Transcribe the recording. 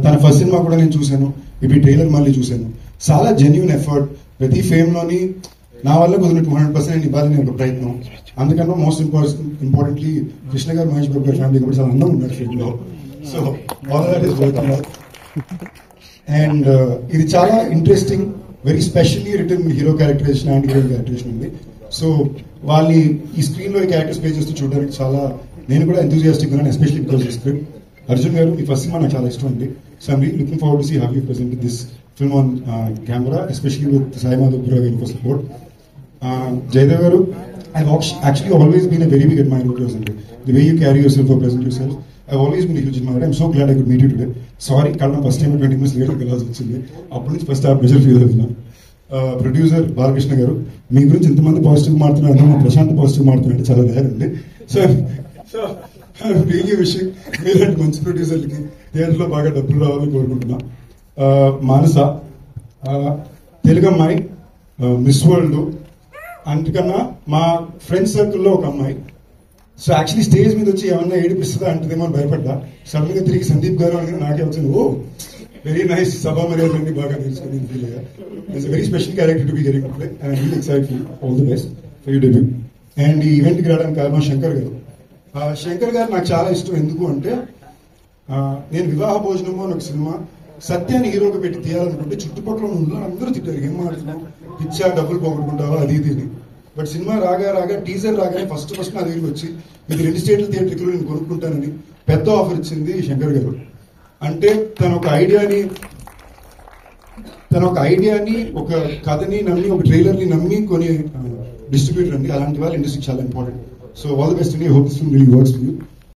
తన first cinema కూడా నేను చూశాను, ఇప్పుడు ట్రైలర్ మళ్ళీ చూశాను. చాలా జెన్యూన్ ఎఫర్ట్, ప్రతి ఫేమ్లోని నా వల్ల కుదిరిన 200% ఇవ్వాలని ఒక ప్రయత్నం. అందుకన్నా మోస్ట్ ఇంపార్టెంట్లీ కృష్ణ గారు, మహేష్ బాబు గారి ఫ్యామిలీ కూడా చాలా అందంగా ఉన్నారు ఫిల్మ్లో. So all that is working out. And ఇది చాలా interesting, very specially return hero characterization and heroine characterization ఉంది. సో వాళ్ళు ఈ స్క్రీన్ లో ఈ క్యారెక్టర్స్ ప్లే చేస్తూ చూడడానికి చాలా, నేను కూడా ఎంతూజియాస్టిక్ ఉన్నాను, especially because of script. Arjun గారు ఈ ఫస్ట్ సినిమా నాకు చాలా ఇష్టం అండి. So I'm really looking forward to see how you presented this film on camera, especially with Sai Madhav గారు ఫర్ సపోర్ట్. జయదేవ్ గారు, I've actually always been a very big admirer of yours, and the way you carry yourself or present yourself, I've always been a huge admirer. I'm so glad I could meet you today. Sorry, kalna first time 20 minutes later కలాల్సి వచ్చింది. అప్పటి నుంచి first ఆ pressure feel అవుతున్నా. Producer Balakrishna గారు, మీ గురించి ఎంతమంది positive మారుతున్నారు, మా ప్రశాంత్ పాజిటివ్ మారుతున్నారు, చాలా రేర్ అండి. సో రియలీ విషింగ్ మీలాంటి మంచి ప్రొడ్యూసర్లకి థియేటర్లో బాగా డబ్బులు రావాలని కోరుకుంటున్నా. మానస, తెలుగు అమ్మాయి, మిస్ వరల్డ్, అందుకన్నా మా ఫ్రెండ్ సర్కిల్లో ఒక అమ్మాయి. సో యాక్చువల్లీ స్టేజ్ మీద వచ్చి ఏమన్నా ఏడిపిస్తుందా అంటదేమో అని భయపడ్డా. సడన్ గా తిరిగి సందీప్ గారు అనగా నాకే వచ్చింది, ఓ వెరీ నైస్, సభా మర్యాదలన్నీ బాగా తెలుసుకుని ఫీల్ అయ్యా. It's very special character to be getting to play and I really excited. All the best for your debut. And ఈ ఈవెంట్కి రావడానికి కారణం శంకర్ గారు. శంకర్ గారు నాకు చాలా ఇష్టం. ఎందుకు అంటే నేను వివాహ భోజనము అని ఒక సినిమా సత్యాన్ని హీరోగా పెట్టి తీయాలనుకుంటే చుట్టుపక్కల ఉన్న అందరూ తిట్టారు, ఏం మాట్లాడుతున్నావు, పిచ్చా, డబ్బులు పోగొట్టుకుంటావా, అది ఇది. బట్ సినిమా రాగా టీజర్ రాగానే ఫస్ట్ నా దగ్గరికి వచ్చి ఇది 2 స్టేట్ల థియేటర్లో నేను కొనుక్కుంటానని పెద్ద ఆఫర్ ఇచ్చింది శంకర్ గారు. అంటే తన ఒక ఐడియాని ఒక కథని నమ్మి, ఒక ట్రైలర్ని నమ్మి కొని డిస్ట్రిబ్యూటర్ అండి. అలాంటి వాళ్ళు ఇండస్ట్రీకి చాలా important. So all the best అండి. Hope this film really works for you.